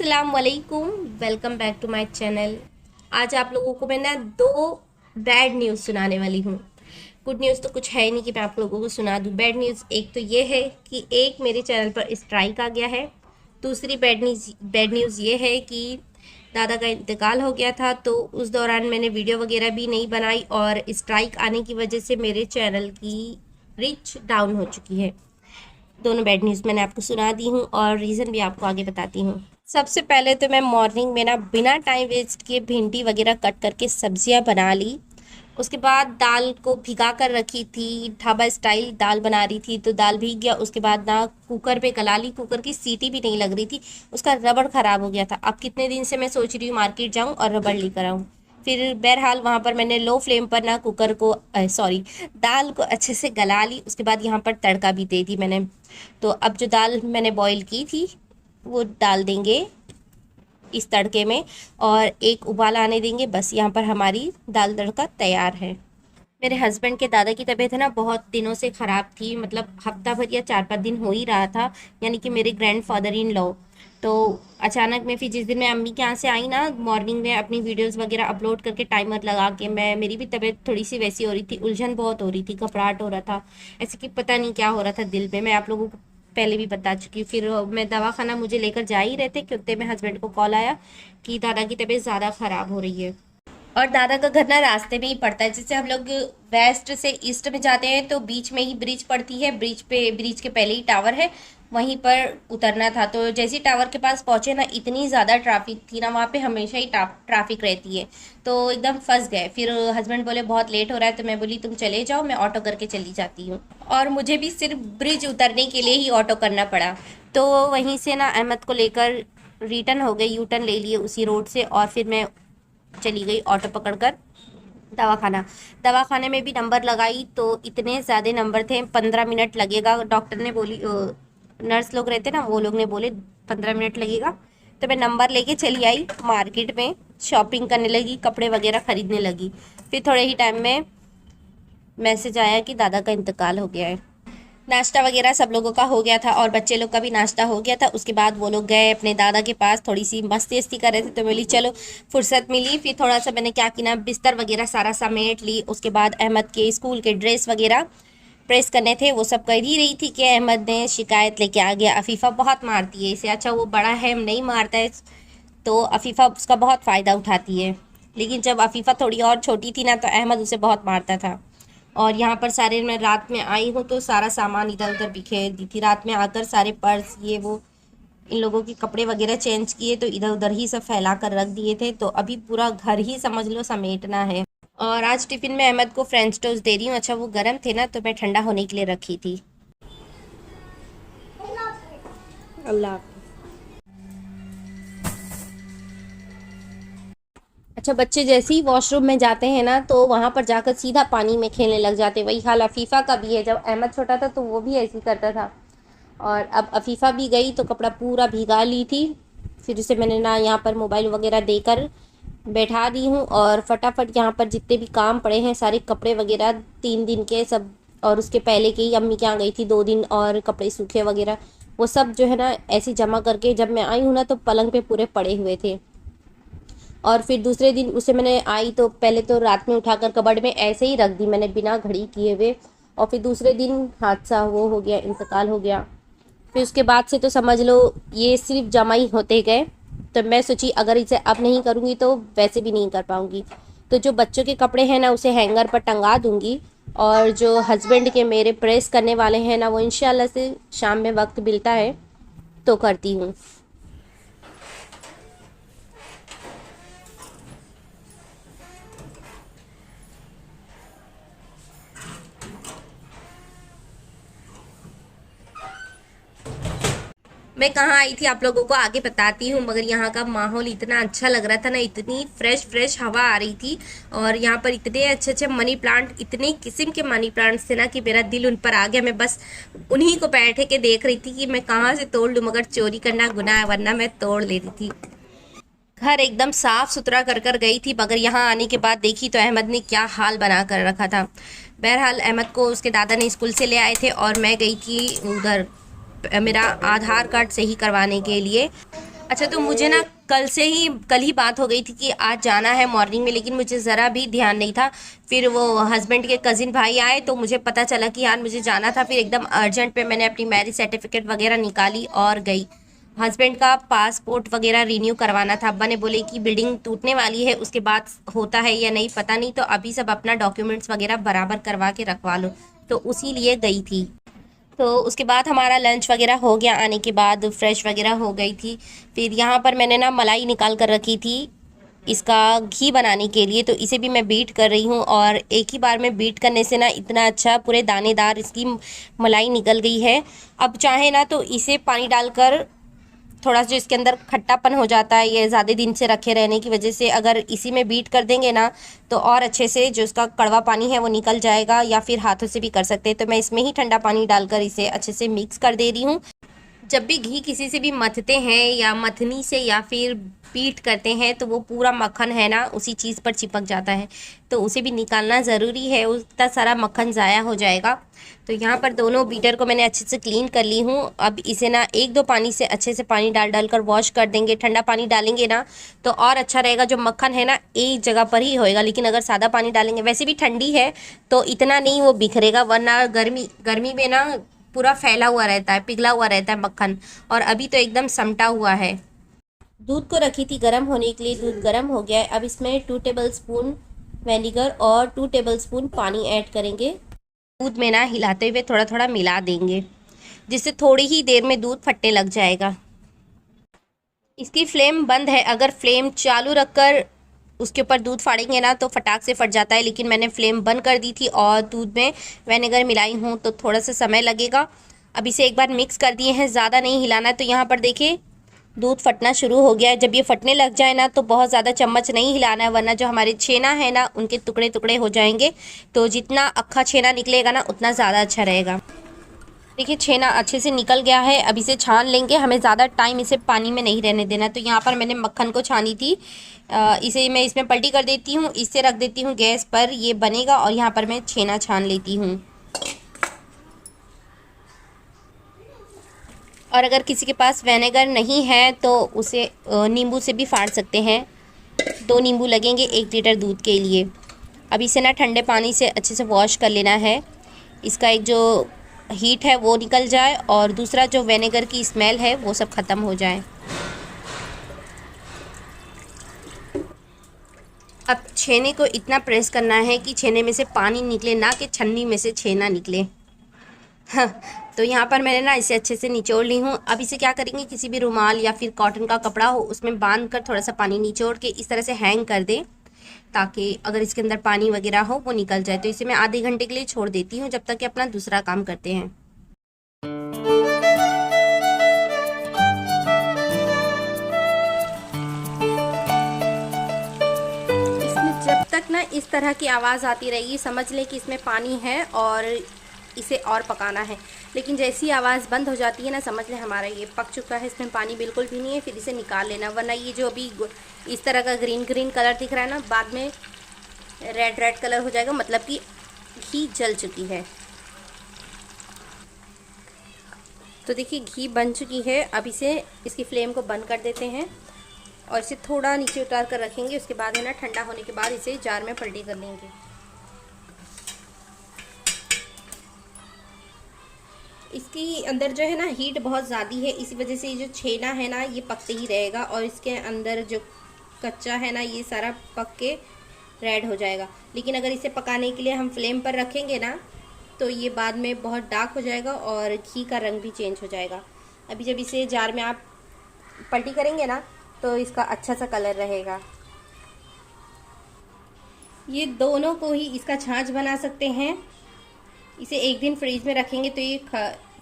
अस्सलाम वालेकुम, welcome back to my channel. आज आप लोगों को मैं ना दो बैड न्यूज़ सुनाने वाली हूँ। गुड न्यूज़ तो कुछ है ही नहीं कि मैं आप लोगों को सुना दूँ। बैड न्यूज़ एक तो ये है कि एक मेरे चैनल पर स्ट्राइक आ गया है। दूसरी बैड न्यूज़ ये है कि दादा का इंतकाल हो गया था, तो उस दौरान मैंने वीडियो वगैरह भी नहीं बनाई और स्ट्राइक आने की वजह से मेरे चैनल की रीच डाउन हो चुकी है। दोनों बैड न्यूज़ मैंने आपको सुना दी हूँ और रीज़न भी आपको आगे बताती हूँ। सबसे पहले तो मैं मॉर्निंग में ना बिना टाइम वेस्ट किए भिंडी वगैरह कट करके सब्जियां बना ली। उसके बाद दाल को भिगा कर रखी थी, ढाबा स्टाइल दाल बना रही थी, तो दाल भीग गया। उसके बाद ना कुकर पे गला ली, कुकर की सीटी भी नहीं लग रही थी, उसका रबड़ ख़राब हो गया था। अब कितने दिन से मैं सोच रही हूँ मार्केट जाऊँ और रबड़ लेकर आऊँ। फिर बहरहाल वहाँ पर मैंने लो फ्लेम पर ना कुकर को सॉरी दाल को अच्छे से गला ली। उसके बाद यहाँ पर तड़का भी दे दी मैंने। तो अब जो दाल मैंने बॉईल की थी वो डाल देंगे इस तड़के में और एक उबाल आने देंगे। बस यहाँ पर हमारी दाल तड़का तैयार है। मेरे हस्बैंड के दादा की तबीयत है ना बहुत दिनों से ख़राब थी, मतलब हफ्ता भर या 4-5 दिन हो ही रहा था, यानी कि मेरे ग्रैंड फादर इन लॉ। तो अचानक में फिर जिस दिन मैं अम्मी के यहाँ से आई ना, मॉर्निंग में अपनी वीडियोस वगैरह अपलोड करके टाइमर लगा के मेरी भी तबीयत थोड़ी सी वैसी हो रही थी, उलझन बहुत हो रही थी, घबराहट हो रहा था, ऐसे कि पता नहीं क्या हो रहा था दिल में। मैं आप लोगों को पहले भी बता चुकी हूँ। फिर मैं दवाखाना मुझे लेकर जा ही रहे थे कि उतने में हस्बैंड को कॉल आया कि दादा की तबीयत ज़्यादा ख़राब हो रही है। और दादा का घर ना रास्ते में ही पड़ता है। जैसे हम लोग वेस्ट से ईस्ट में जाते हैं तो बीच में ही ब्रिज पड़ती है, ब्रिज के पहले ही टावर है, वहीं पर उतरना था। तो जैसे ही टावर के पास पहुंचे ना, इतनी ज़्यादा ट्रैफिक थी ना वहाँ पे, हमेशा ही ट्रैफिक रहती है, तो एकदम फंस गए। फिर हस्बैंड बोले बहुत लेट हो रहा है, तो मैं बोली तुम चले जाओ, मैं ऑटो करके चली जाती हूँ। और मुझे भी सिर्फ ब्रिज उतरने के लिए ही ऑटो करना पड़ा। तो वहीं से ना अहमद को लेकर रिटर्न हो गई, यू टर्न ले लिए उसी रोड से, और फिर मैं चली गई ऑटो पकड़कर दवाखाना। दवाखाने में भी नंबर लगाई तो इतने ज़्यादा नंबर थे, 15 मिनट लगेगा डॉक्टर ने बोली, नर्स लोग रहते ना वो लोग ने बोले 15 मिनट लगेगा। तो मैं नंबर लेके चली आई मार्केट में, शॉपिंग करने लगी, कपड़े वगैरह ख़रीदने लगी। फिर थोड़े ही टाइम में मैसेज आया कि दादा का इंतकाल हो गया है। नाश्ता वगैरह सब लोगों का हो गया था और बच्चे लोग का भी नाश्ता हो गया था। उसके बाद वो लोग गए अपने दादा के पास, थोड़ी सी मस्ती वस्ती कर रहे थे, तो बोली चलो फुर्सत मिली। फिर थोड़ा सा मैंने क्या किया, बिस्तर वगैरह सारा समेट ली। उसके बाद अहमद के स्कूल के ड्रेस वगैरह प्रेस करने थे, वो सब कर ही रही थी कि अहमद ने शिकायत लेके आ गया, अफीफ़ा बहुत मारती है इसे। अच्छा वो बड़ा है, नहीं मारता है, तो अफीफ़ा उसका बहुत फ़ायदा उठाती है। लेकिन जब अफीफ़ा थोड़ी और छोटी थी ना, तो अहमद उसे बहुत मारता था। और यहाँ पर सारे, मैं रात में आई हूँ तो सारा सामान इधर उधर बिखेर दी थी। रात में आकर सारे पर्स ये वो, इन लोगों के कपड़े वगैरह चेंज किए तो इधर उधर ही सब फैला कर रख दिए थे। तो अभी पूरा घर ही समझ लो समेटना है। और आज टिफ़िन में अहमद को फ्रेंच टोस्ट दे रही हूँ। अच्छा वो गर्म थे ना, तो मैं ठंडा होने के लिए रखी थी। अल्लाह। अच्छा बच्चे जैसे ही वॉशरूम में जाते हैं ना, तो वहाँ पर जाकर सीधा पानी में खेलने लग जाते हैं। वही हाल अफीफ़ा का भी है। जब अहमद छोटा था तो वो भी ऐसे ही करता था। और अब अफीफ़ा भी गई तो कपड़ा पूरा भिगा ली थी। फिर उसे मैंने ना यहाँ पर मोबाइल वगैरह देकर बैठा दी हूँ, और फटाफट यहाँ पर जितने भी काम पड़े हैं, सारे कपड़े वगैरह 3 दिन के सब, और उसके पहले के ही अम्मी के यहाँ गई थी 2 दिन, और कपड़े सूखे वगैरह वो सब जो है ना ऐसे जमा करके, जब मैं आई हूँ ना तो पलंग पे पूरे पड़े हुए थे। और फिर दूसरे दिन उसे मैंने आई तो पहले तो रात में उठाकर कबर्ड में ऐसे ही रख दी मैंने बिना घड़ी किए हुए। और फिर दूसरे दिन हादसा वो हो गया, इंतकाल हो गया। फिर उसके बाद से तो समझ लो ये सिर्फ जमा ही होते गए। तो मैं सोची अगर इसे अब नहीं करूँगी तो वैसे भी नहीं कर पाऊँगी। तो जो बच्चों के कपड़े हैं ना उसे हैंगर पर टंगा दूँगी, और जो हस्बैंड के मेरे प्रेस करने वाले हैं ना, वो इंशाल्लाह से शाम में वक्त मिलता है तो करती हूँ। मैं कहाँ आई थी आप लोगों को आगे बताती हूँ, मगर यहाँ का माहौल इतना अच्छा लग रहा था ना, इतनी फ्रेश फ्रेश हवा आ रही थी। और यहाँ पर इतने अच्छे अच्छे मनी प्लांट, इतने किस्म के मनी प्लांट्स थे ना कि मेरा दिल उन पर आ गया। मैं बस उन्हीं को बैठे के देख रही थी कि मैं कहाँ से तोड़ लूँ, मगर चोरी करना गुनाह है, वरना मैं तोड़ ले रही थी। घर एकदम साफ सुथरा कर कर गई थी, मगर यहाँ आने के बाद देखी तो अहमद ने क्या हाल बना कर रखा था। बहरहाल अहमद को उसके दादा ने स्कूल से ले आए थे और मैं गई थी उधर मेरा आधार कार्ड सही करवाने के लिए। अच्छा, तो मुझे ना कल ही बात हो गई थी कि आज जाना है मॉर्निंग में, लेकिन मुझे ज़रा भी ध्यान नहीं था। फिर वो हस्बैंड के कज़िन भाई आए तो मुझे पता चला कि यार मुझे जाना था। फिर एकदम अर्जेंट पे मैंने अपनी मैरिज सर्टिफिकेट वगैरह निकाली और गई। हस्बैंड का पासपोर्ट वगैरह रिन्यू करवाना था। अब्बा ने बोले कि बिल्डिंग टूटने वाली है, उसके बाद होता है या नहीं पता नहीं, तो अभी सब अपना डॉक्यूमेंट्स वगैरह बराबर करवा के रखवा लो, तो उसी लिए गई थी। तो उसके बाद हमारा लंच वगैरह हो गया, आने के बाद फ्रेश वगैरह हो गई थी। फिर यहाँ पर मैंने ना मलाई निकाल कर रखी थी इसका घी बनाने के लिए, तो इसे भी मैं बीट कर रही हूँ। और एक ही बार में बीट करने से ना इतना अच्छा पूरे दानेदार इसकी मलाई निकल गई है। अब चाहे ना तो इसे पानी डालकर थोड़ा सा इसके अंदर खट्टापन हो जाता है, ये ज़्यादा दिन से रखे रहने की वजह से, अगर इसी में बीट कर देंगे ना तो और अच्छे से जो इसका कड़वा पानी है वो निकल जाएगा, या फिर हाथों से भी कर सकते हैं। तो मैं इसमें ही ठंडा पानी डालकर इसे अच्छे से मिक्स कर दे रही हूँ। जब भी घी किसी से भी मथते हैं या मथनी से या फिर पीट करते हैं तो वो पूरा मक्खन है ना उसी चीज़ पर चिपक जाता है, तो उसे भी निकालना ज़रूरी है, उतना सारा मक्खन ज़ाया हो जाएगा। तो यहाँ पर दोनों बीटर को मैंने अच्छे से क्लीन कर ली हूँ। अब इसे ना एक दो पानी से अच्छे से पानी डाल कर वॉश कर देंगे। ठंडा पानी डालेंगे ना तो और अच्छा रहेगा, जो मक्खन है ना एक जगह पर ही होएगा। लेकिन अगर सादा पानी डालेंगे, वैसे भी ठंडी है तो इतना नहीं वो बिखरेगा, वरना गर्मी में ना पूरा फैला हुआ रहता है, पिघला हुआ रहता है मक्खन। और अभी तो एकदम समटा हुआ है। दूध को रखी थी गर्म होने के लिए, दूध गर्म हो गया है। अब इसमें 2 टेबलस्पून विनेगर और 2 टेबलस्पून पानी ऐड करेंगे। दूध में ना हिलाते हुए थोड़ा थोड़ा मिला देंगे, जिससे थोड़ी ही देर में दूध फटने लग जाएगा। इसकी फ्लेम बंद है, अगर फ्लेम चालू रखकर उसके ऊपर दूध फाड़ेंगे ना तो फटाक से फट जाता है। लेकिन मैंने फ्लेम बंद कर दी थी और दूध में विनेगर मिलाई हूँ तो थोड़ा सा समय लगेगा। अब इसे एक बार मिक्स कर दिए हैं, ज़्यादा नहीं हिलाना है। तो यहाँ पर देखिए दूध फटना शुरू हो गया है। जब ये फटने लग जाए ना तो बहुत ज़्यादा चम्मच नहीं हिलाना है, वरना जो हमारे छेना है ना उनके टुकड़े टुकड़े हो जाएंगे। तो जितना अक्खा छेना निकलेगा ना उतना ज़्यादा अच्छा रहेगा। देखिए छेना अच्छे से निकल गया है। अब इसे छान लेंगे, हमें ज़्यादा टाइम इसे पानी में नहीं रहने देना। तो यहाँ पर मैंने मक्खन को छानी थी, इसे मैं इसमें पलटी कर देती हूँ, इससे रख देती हूँ गैस पर, ये बनेगा। और यहाँ पर मैं छेना छान लेती हूँ। और अगर किसी के पास विनेगर नहीं है तो उसे नींबू से भी फाड़ सकते हैं। 2 नींबू लगेंगे 1 लीटर दूध के लिए। अब इसे ना ठंडे पानी से अच्छे से वॉश कर लेना है, इसका एक जो हीट है वो निकल जाए और दूसरा जो विनेगर की स्मेल है वो सब ख़त्म हो जाए। अब छेने को इतना प्रेस करना है कि छेने में से पानी निकले, ना कि छन्नी में से छेना निकले। हाँ, तो यहाँ पर मैंने ना इसे अच्छे से निचोड़ ली हूँ। अब इसे क्या करेंगे, किसी भी रुमाल या फिर कॉटन का कपड़ा हो उसमें बांध कर थोड़ा सा पानी निचोड़ के इस तरह से हैंग कर दें, ताकि अगर इसके अंदर पानी वगैरह हो वो निकल जाए। तो इसे मैं आधे घंटे के लिए छोड़ देती हूँ, जब तक कि अपना दूसरा काम करते हैं। इसमें जब तक ना इस तरह की आवाज़ आती रहेगी समझ लें कि इसमें पानी है और इसे और पकाना है। लेकिन जैसी आवाज़ बंद हो जाती है ना समझ लें हमारा ये पक चुका है, इसमें पानी बिल्कुल भी नहीं है। फिर इसे निकाल लेना, वरना ये जो अभी इस तरह का ग्रीन ग्रीन कलर दिख रहा है ना, बाद में रेड रेड कलर हो जाएगा, मतलब कि घी जल चुकी है। तो देखिए घी बन चुकी है। अब इसे इसकी फ्लेम को बंद कर देते हैं और इसे थोड़ा नीचे उतार कर रखेंगे। उसके बाद है ना ठंडा होने के बाद इसे जार में पलटी कर लेंगे। इसकी अंदर जो है ना हीट बहुत ज़्यादा है, इसी वजह से ये जो छेना है ना ये पकते ही रहेगा और इसके अंदर जो कच्चा है ना ये सारा पक के रेड हो जाएगा। लेकिन अगर इसे पकाने के लिए हम फ्लेम पर रखेंगे ना तो ये बाद में बहुत डार्क हो जाएगा और घी का रंग भी चेंज हो जाएगा। अभी जब इसे जार में आप पलटी करेंगे ना तो इसका अच्छा सा कलर रहेगा। ये दोनों को ही इसका छाछ बना सकते हैं। इसे एक दिन फ्रीज में रखेंगे तो ये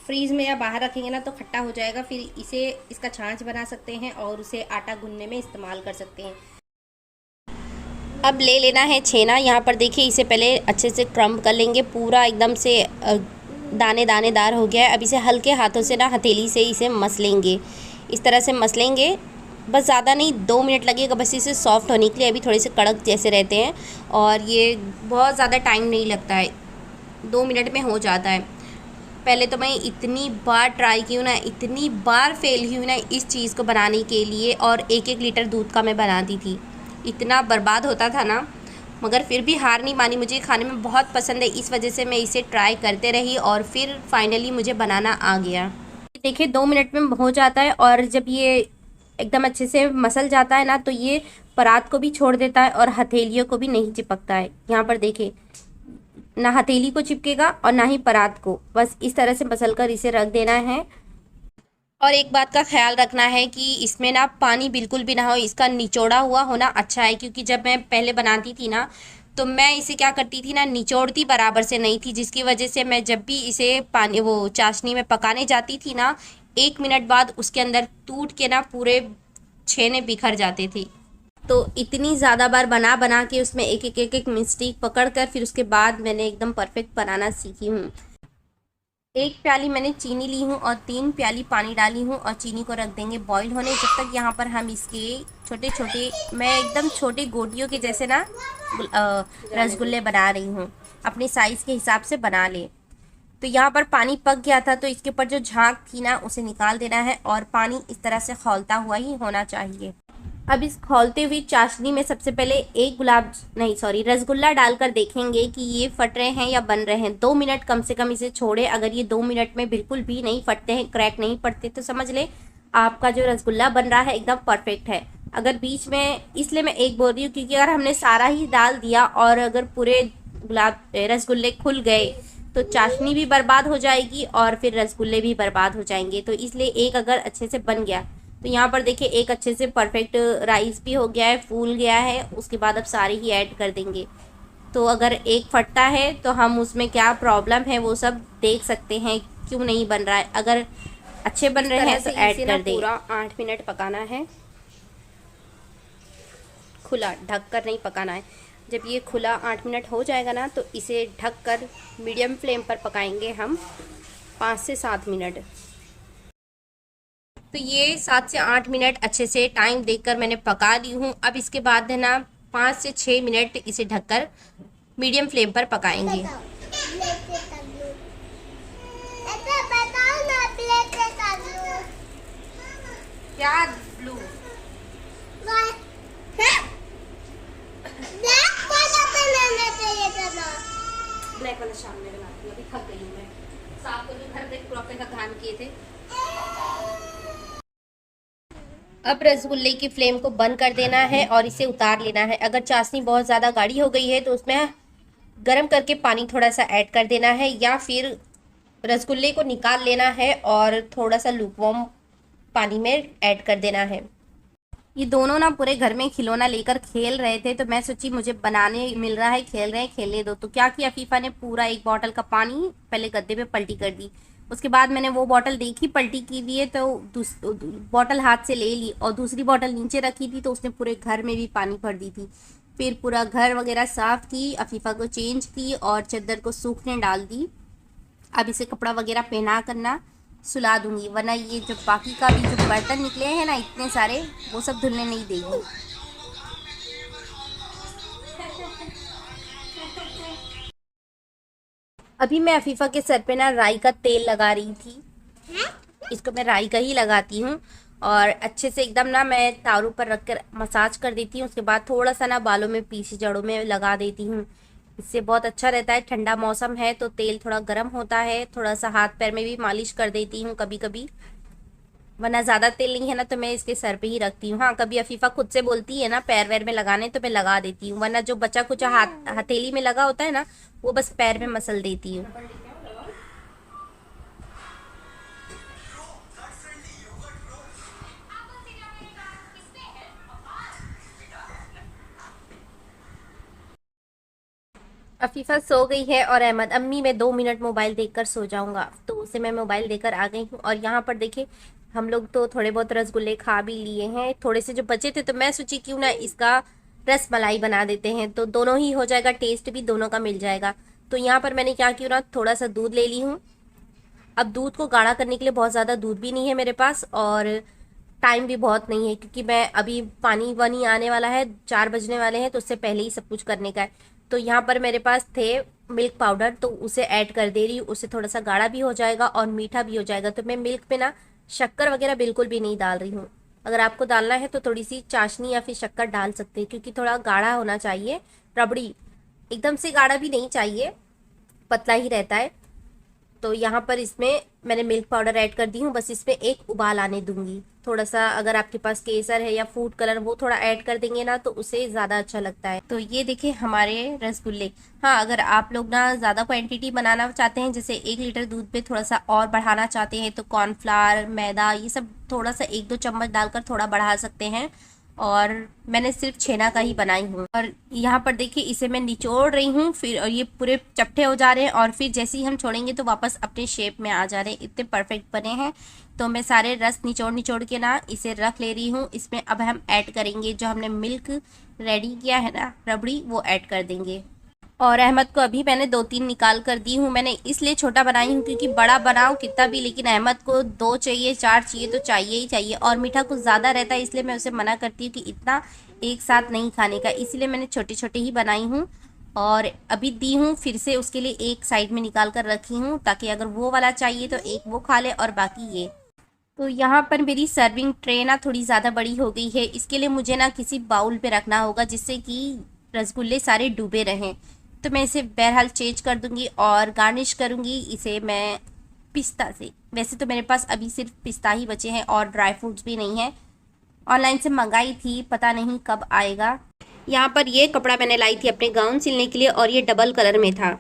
फ्रीज में या बाहर रखेंगे ना तो खट्टा हो जाएगा। फिर इसे इसका छाछ बना सकते हैं और उसे आटा गूंदने में इस्तेमाल कर सकते हैं। अब ले लेना है छेना। यहाँ पर देखिए इसे पहले अच्छे से क्रम्ब कर लेंगे, पूरा एकदम से दाने दानेदार हो गया है। अब इसे हल्के हाथों से ना हथेली से इसे मस लेंगे, इस तरह से मस लेंगे। बस ज़्यादा नहीं, 2 मिनट लगेगा बस इसे सॉफ्ट होने के लिए। अभी थोड़े से कड़क जैसे रहते हैं और ये बहुत ज़्यादा टाइम नहीं लगता है, 2 मिनट में हो जाता है। पहले तो मैं इतनी बार ट्राई की हूँ ना, इतनी बार फेल हुई हूँ ना इस चीज़ को बनाने के लिए, और 1-1 लीटर दूध का मैं बनाती थी, इतना बर्बाद होता था ना, मगर फिर भी हार नहीं मानी। मुझे खाने में बहुत पसंद है, इस वजह से मैं इसे ट्राई करते रही और फिर फाइनली मुझे बनाना आ गया। देखिए 2 मिनट में हो जाता है, और जब ये एकदम अच्छे से मसल जाता है ना, तो ये परात को भी छोड़ देता है और हथेलियों को भी नहीं चिपकता है। यहाँ पर देखिए, ना हथेली को चिपकेगा और ना ही परात को, बस इस तरह से मसल कर इसे रख देना है। और एक बात का ख्याल रखना है कि इसमें ना पानी बिल्कुल भी ना हो, इसका निचोड़ा हुआ होना अच्छा है, क्योंकि जब मैं पहले बनाती थी ना, तो मैं इसे क्या करती थी ना, निचोड़ती बराबर से नहीं थी, जिसकी वजह से मैं जब भी इसे पानी वो चाशनी में पकाने जाती थी ना, 1 मिनट बाद उसके अंदर टूट के ना पूरे छेने बिखर जाते थे। तो इतनी ज़्यादा बार बना बना के उसमें एक एक मिस्टेक पकड़ कर फिर उसके बाद मैंने एकदम परफेक्ट बनाना सीखी हूँ। 1 प्याली मैंने चीनी ली हूँ और 3 प्याली पानी डाली हूँ, और चीनी को रख देंगे बॉईल होने जब तक। यहाँ पर हम इसके छोटे छोटे, मैं एकदम छोटे गोटियों के जैसे ना रसगुल्ले बना रही हूँ, अपने साइज़ के हिसाब से बना लें। तो यहाँ पर पानी पक गया था, तो इसके ऊपर जो झाग थी ना उसे निकाल देना है, और पानी इस तरह से खौलता हुआ ही होना चाहिए। अब इस खौलते हुई चाशनी में सबसे पहले रसगुल्ला डालकर देखेंगे कि ये फट रहे हैं या बन रहे हैं। 2 मिनट कम से कम इसे छोड़े, अगर ये 2 मिनट में बिल्कुल भी नहीं फटते हैं, क्रैक नहीं पड़ते, तो समझ ले आपका जो रसगुल्ला बन रहा है एकदम परफेक्ट है। अगर बीच में, इसलिए मैं एक बोल रही हूँ क्योंकि अगर हमने सारा ही डाल दिया और अगर पूरे रसगुल्ले खुल गए तो चाशनी भी बर्बाद हो जाएगी और फिर रसगुल्ले भी बर्बाद हो जाएंगे। तो इसलिए एक अगर अच्छे से बन गया, तो यहाँ पर देखिए एक अच्छे से परफेक्ट राइस भी हो गया है, फूल गया है। उसके बाद अब सारे ही ऐड कर देंगे। तो अगर एक फटता है तो हम उसमें क्या प्रॉब्लम है वो सब देख सकते हैं, क्यों नहीं बन रहा है। अगर अच्छे बन रहे हैं तो ऐड कर दें। पूरा 8 मिनट पकाना है, खुला ढक कर नहीं पकाना है। जब ये खुला 8 मिनट हो जाएगा ना, तो इसे ढक कर मीडियम फ्लेम पर पकाएंगे हम 5 से 7 मिनट। तो ये 7 से 8 मिनट अच्छे से टाइम देखकर मैंने पका ली हूँ। अब इसके बाद है ना 5 से 6 मिनट इसे ढककर मीडियम फ्लेम पर पकाएंगे। क्या ब्लू ब्लैक वाला शाम में बनाती हूँ, अभी थक गई हूँ मैं। साफ को घर देख पूरा का ध्यान किए थे। अब रसगुल्ले की फ्लेम को बंद कर देना है और इसे उतार लेना है। अगर चाशनी बहुत ज़्यादा गाढ़ी हो गई है तो उसमें गर्म करके पानी थोड़ा सा ऐड कर देना है, या फिर रसगुल्ले को निकाल लेना है और थोड़ा सा लूकवार्म पानी में ऐड कर देना है। ये दोनों ना पूरे घर में खिलौना लेकर खेल रहे थे, तो मैं सोची मुझे बनाने मिल रहा है, खेल रहे हैं, खेलने दो। तो क्या किया, अफीफ़ा ने पूरा 1 बॉटल का पानी पहले गद्दे पे पलटी कर दी। उसके बाद मैंने वो बॉटल देखी पलटी की हुई है, तो बॉटल हाथ से ले ली और दूसरी बॉटल नीचे रखी थी, तो उसने पूरे घर में भी पानी भर दी थी। फिर पूरा घर वगैरह साफ़ की, अफीफ़ा को चेंज की और चादर को सूखने डाल दी। अब इसे कपड़ा वगैरह पहना करना सुला दूंगी, वरना ये जो बाकी का भी जो बर्तन निकले हैं ना इतने सारे, वो सब धुलने नहीं देगी। अभी मैं अफीफ़ा के सर पे ना राई का तेल लगा रही थी। इसको मैं राई का ही लगाती हूँ और अच्छे से एकदम ना मैं तारू पर रख कर मसाज कर देती हूँ। उसके बाद थोड़ा सा ना बालों में, पीछे जड़ों में लगा देती हूँ। इससे बहुत अच्छा रहता है। ठंडा मौसम है तो तेल थोड़ा गर्म होता है। थोड़ा सा हाथ पैर में भी मालिश कर देती हूँ कभी कभी, वरना ज़्यादा तेल नहीं है ना तो मैं इसके सर पे ही रखती हूँ। हाँ, कभी अफीफ़ा खुद से बोलती है ना पैर वैर में लगाने, तो मैं लगा देती हूँ, वरना जो बचा कुचा हथेली में लगा होता है ना, वो बस पैर में मसल देती हूँ। अफीफ़ा सो गई है और अहमद, अम्मी मैं 2 मिनट मोबाइल देखकर सो जाऊंगा, तो उसे मैं मोबाइल देकर आ गई हूँ। और यहाँ पर देखिए हम लोग तो थोड़े बहुत रसगुल्ले खा भी लिए हैं, थोड़े से जो बचे थे, तो मैं सोची क्यों ना इसका रस मलाई बना देते हैं, तो दोनों ही हो जाएगा, टेस्ट भी दोनों का मिल जाएगा। तो यहाँ पर मैंने क्या किया ना, थोड़ा सा दूध ले ली हूँ। अब दूध को गाढ़ा करने के लिए बहुत ज़्यादा दूध भी नहीं है मेरे पास और टाइम भी बहुत नहीं है, क्योंकि मैं अभी पानी वानी आने वाला है, 4 बजने वाले हैं, तो उससे पहले ही सब कुछ करने का है। तो यहाँ पर मेरे पास थे मिल्क पाउडर, तो उसे ऐड कर दे रही हूँ। उससे थोड़ा सा गाढ़ा भी हो जाएगा और मीठा भी हो जाएगा। तो मैं मिल्क में ना शक्कर वगैरह बिल्कुल भी नहीं डाल रही हूँ। अगर आपको डालना है तो थोड़ी सी चाशनी या फिर शक्कर डाल सकते हैं, क्योंकि थोड़ा गाढ़ा होना चाहिए। रबड़ी एकदम से गाढ़ा भी नहीं चाहिए, पतला ही रहता है। तो यहाँ पर इसमें मैंने मिल्क पाउडर ऐड कर दी हूँ। बस इसमें एक उबाल आने दूंगी। थोड़ा सा अगर आपके पास केसर है या फूड कलर, वो थोड़ा ऐड कर देंगे ना तो उसे ज़्यादा अच्छा लगता है। तो ये देखिए हमारे रसगुल्ले। हाँ, अगर आप लोग ना ज़्यादा क्वांटिटी बनाना चाहते हैं, जैसे 1 लीटर दूध पे थोड़ा सा और बढ़ाना चाहते हैं, तो कॉर्नफ्लावर, मैदा, ये सब थोड़ा सा 1-2 चम्मच डालकर थोड़ा बढ़ा सकते हैं। और मैंने सिर्फ छेना का ही बनाई हूँ। और यहाँ पर देखिए इसे मैं निचोड़ रही हूँ, फिर और ये पूरे चपटे हो जा रहे हैं, और फिर जैसे ही हम छोड़ेंगे तो वापस अपने शेप में आ जा रहे हैं। इतने परफेक्ट बने हैं। तो मैं सारे रस निचोड़ निचोड़ के ना इसे रख ले रही हूँ। इसमें अब हम ऐड करेंगे जो हमने मिल्क रेडी किया है ना, रबड़ी, वो ऐड कर देंगे। और अहमद को अभी मैंने 2-3 निकाल कर दी हूँ। मैंने इसलिए छोटा बनाई हूँ क्योंकि बड़ा बनाऊँ कितना भी, लेकिन अहमद को 2 चाहिए, 4 चाहिए, तो चाहिए ही चाहिए। और मीठा कुछ ज़्यादा रहता है, इसलिए मैं उसे मना करती हूँ कि इतना एक साथ नहीं खाने का, इसलिए मैंने छोटे छोटे ही बनाई हूँ। और अभी दी हूँ, फिर से उसके लिए एक साइड में निकाल कर रखी हूँ, ताकि अगर वो वाला चाहिए तो एक वो खा ले और बाकी ये। तो यहाँ पर मेरी सर्विंग ट्रे ना थोड़ी ज़्यादा बड़ी हो गई है। इसके लिए मुझे ना किसी बाउल पे रखना होगा, जिससे कि रसगुल्ले सारे डूबे रहें। तो मैं इसे बहरहाल चेंज कर दूंगी और गार्निश करूंगी इसे मैं पिस्ता से। वैसे तो मेरे पास अभी सिर्फ पिस्ता ही बचे हैं और ड्राई फ्रूट्स भी नहीं है। ऑनलाइन से मंगाई थी, पता नहीं कब आएगा। यहाँ पर ये कपड़ा मैंने लाई थी अपने गाउन सिलने के लिए, और ये डबल कलर में था।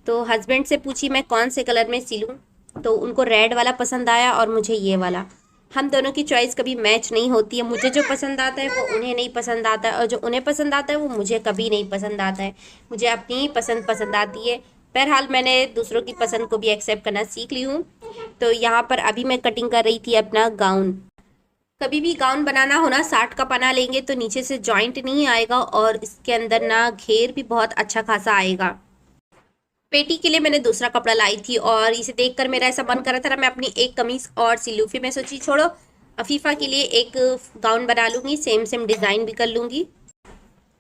तो हस्बैंड से पूछी मैं कौन से कलर में सिलूं, तो उनको रेड वाला पसंद आया और मुझे ये वाला। हम दोनों की चॉइस कभी मैच नहीं होती है। मुझे जो पसंद आता है वो उन्हें नहीं पसंद आता है, और जो उन्हें पसंद आता है वो मुझे कभी नहीं पसंद आता है। मुझे अपनी ही पसंद पसंद आती है। बहरहाल मैंने दूसरों की पसंद को भी एक्सेप्ट करना सीख ली हूँ। तो यहाँ पर अभी मैं कटिंग कर रही थी अपना गाउन। कभी भी गाउन बनाना हो ना, 60 का पना लेंगे तो नीचे से जॉइंट नहीं आएगा, और इसके अंदर ना घेर भी बहुत अच्छा खासा आएगा। पेटी के लिए मैंने दूसरा कपड़ा लाई थी, और इसे देखकर मेरा ऐसा मन कर रहा था ना मैं अपनी एक कमीज और सिलूँ। फिर मैं सोची छोड़ो, अफीफ़ा के लिए एक गाउन बना लूँगी, सेम सेम डिज़ाइन भी कर लूँगी।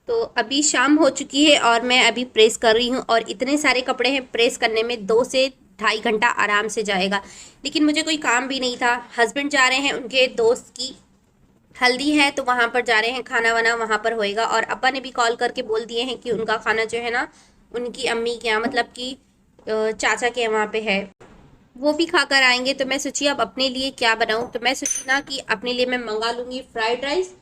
तो अभी शाम हो चुकी है और मैं अभी प्रेस कर रही हूँ, और इतने सारे कपड़े हैं, प्रेस करने में 2 से ढाई घंटा आराम से जाएगा। लेकिन मुझे कोई काम भी नहीं था। हस्बैंड जा रहे हैं, उनके दोस्त की हल्दी है, तो वहाँ पर जा रहे हैं, खाना वाना वहाँ पर होएगा। और अब्बा ने भी कॉल करके बोल दिए हैं कि उनका खाना जो है ना, उनकी अम्मी के यहाँ, मतलब कि चाचा के वहाँ पे है, वो भी खाकर आएंगे। तो मैं सोची अब अपने लिए क्या बनाऊँ, तो मैं सोची ना कि अपने लिए मैं मंगा लूँगी फ्राइड राइस,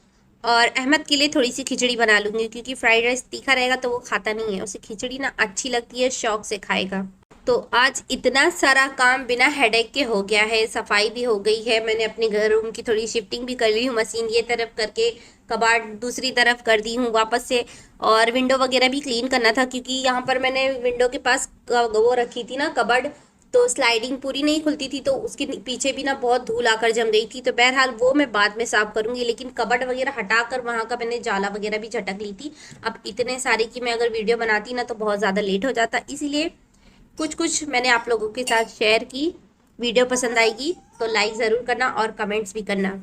और अहमद के लिए थोड़ी सी खिचड़ी बना लूँगी, क्योंकि फ्राइड राइस तीखा रहेगा तो वो खाता नहीं है। उसे खिचड़ी ना अच्छी लगती है, शौक से खाएगा। तो आज इतना सारा काम बिना हेडेक के हो गया है। सफाई भी हो गई है, मैंने अपने घर रूम की थोड़ी शिफ्टिंग भी कर ली हूँ, मशीन ये तरफ करके कबाड़ दूसरी तरफ कर दी हूँ वापस से। और विंडो वगैरह भी क्लीन करना था, क्योंकि यहाँ पर मैंने विंडो के पास वो रखी थी ना कबर्ड, तो स्लाइडिंग पूरी नहीं खुलती थी, तो उसके पीछे भी ना बहुत धूल आकर जम गई थी। तो बहरहाल वो मैं बाद में साफ करूंगी, लेकिन कबर्ड वगैरह हटाकर वहाँ का मैंने जाला वगैरह भी झटक ली थी। अब इतने सारे की मैं अगर वीडियो बनाती ना तो बहुत ज़्यादा लेट हो जाता, इसीलिए कुछ कुछ मैंने आप लोगों के साथ शेयर की। वीडियो पसंद आएगी तो लाइक ज़रूर करना और कमेंट्स भी करना।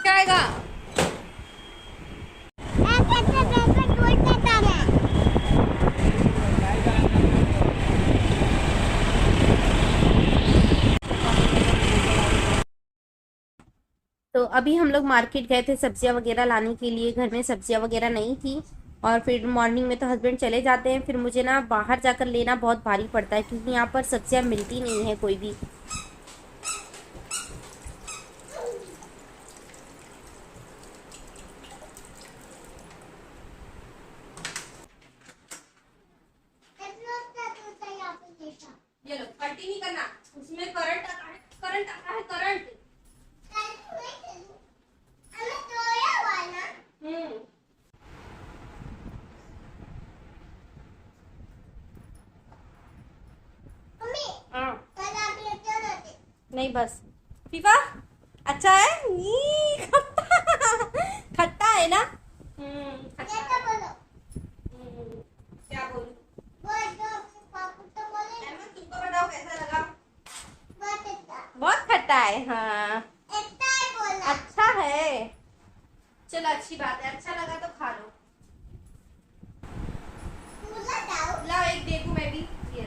क्या आएगा? तो अभी हम लोग मार्केट गए थे सब्जियां वगैरह लाने के लिए। घर में सब्जियां वगैरह नहीं थी, और फिर मॉर्निंग में तो हस्बैंड चले जाते हैं, फिर मुझे ना बाहर जाकर लेना बहुत भारी पड़ता है, क्योंकि यहाँ पर सब्जियां मिलती नहीं है कोई भी। ये लो, पलटी नहीं करना, उसमें करंट आता है, करंट आता है, करंट। हाँ। नहीं बस फीफा अच्छा है। खट्टा खट्टा है ना। अच्छा क्या बोलूं? तुमको बताओ कैसा लगा? बहुत खट्टा है। हाँ अच्छा है, चलो अच्छी बात है, अच्छा लगा तो खा लो। लाओ एक देखूं मैं भी। ये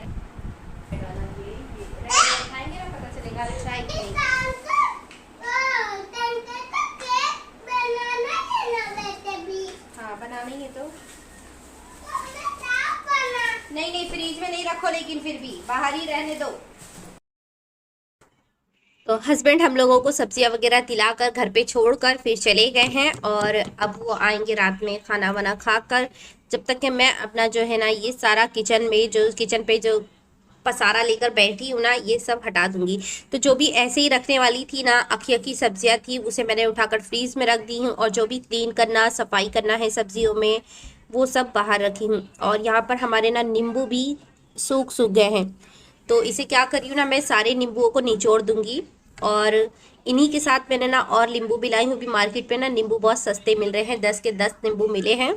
खाएंगे ना पता चलेगा अच्छा है कि नहीं। हाँ बनाना ही है तो। नहीं नहीं फ्रीज में नहीं रखो, लेकिन फिर भी बाहर ही रहने दो। तो हस्बैंड हम लोगों को सब्जियां वगैरह दिलाकर घर पे छोड़कर फिर चले गए हैं, और अब वो आएंगे रात में खाना वाना खाकर। जब तक कि मैं अपना जो है ना ये सारा किचन पे जो पसारा लेकर बैठी हूँ ना, ये सब हटा दूंगी। तो जो भी ऐसे ही रखने वाली थी ना, अखी अखी सब्जियां थी, उसे मैंने उठाकर फ्रीज में रख दी हूँ, और जो भी क्लीन करना सफाई करना है सब्जियों में वो सब बाहर रखी हूँ। और यहाँ पर हमारे ना नींबू भी सूख सूख गए हैं, तो इसे क्या करी हूँ ना, मैं सारे नींबुओं को निचोड़ दूंगी। और इन्हीं के साथ मैंने ना और नींबू भी लाई हूँ। भी मार्केट पे ना नींबू बहुत सस्ते मिल रहे हैं, 10 के 10 नींबू मिले हैं,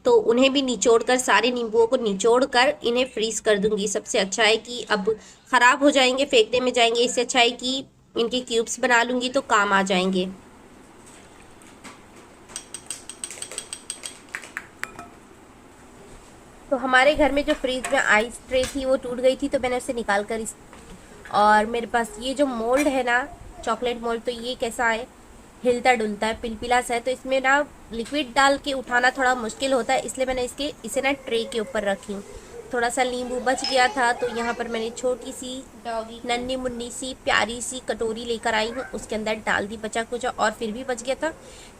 तो उन्हें भी निचोड़ कर, सारे नींबुओं को निचोड़ कर इन्हें फ्रीज कर दूंगी। सबसे अच्छा है कि अब ख़राब हो जाएंगे, फेंकने में जाएंगे, इससे अच्छा है कि इनके क्यूब्स बना लूँगी तो काम आ जाएंगे। तो हमारे घर में जो फ्रीज में आइस ट्रे थी वो टूट गई थी, तो मैंने उसे निकाल कर और मेरे पास ये जो मोल्ड है ना, चॉकलेट मोल्ड, तो ये कैसा है, हिलता डुलता है, पिलपिला सा है, तो इसमें ना लिक्विड डाल के उठाना थोड़ा मुश्किल होता है, इसलिए मैंने इसे ना ट्रे के ऊपर रखी। थोड़ा सा नींबू बच गया था, तो यहाँ पर मैंने छोटी सी डॉगी नन्ही मुन्नी सी प्यारी सी कटोरी लेकर आई हूँ, उसके अंदर डाल दी बचा कुचा, और फिर भी बच गया था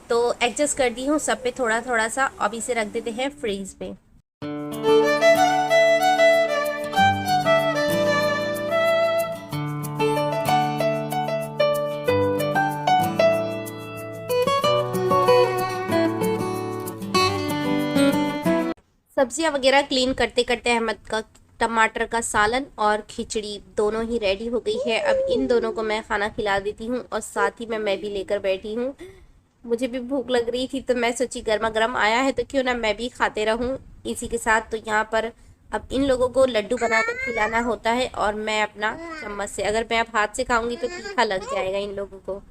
तो एडजस्ट कर दी हूँ सब पे थोड़ा थोड़ा सा। अब इसे रख देते हैं फ्रीज में। सब्जियां वगैरह क्लीन करते करते अहमद का टमाटर का सालन और खिचड़ी दोनों ही रेडी हो गई है। अब इन दोनों को मैं खाना खिला देती हूँ, और साथ ही में मैं भी लेकर बैठी हूँ। मुझे भी भूख लग रही थी, तो मैं सोची गर्मा गर्म आया है तो क्यों ना मैं भी खाते रहूँ इसी के साथ। तो यहाँ पर अब इन लोगों को लड्डू बनाकर खिलाना होता है, और मैं अपना चम्मच से, अगर मैं अब हाथ से खाऊंगी तो तीखा लग जाएगा इन लोगों को।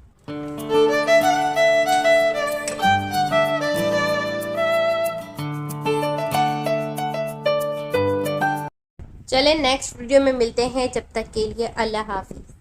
चलें नेक्स्ट वीडियो में मिलते हैं, जब तक के लिए अल्लाह हाफिज़।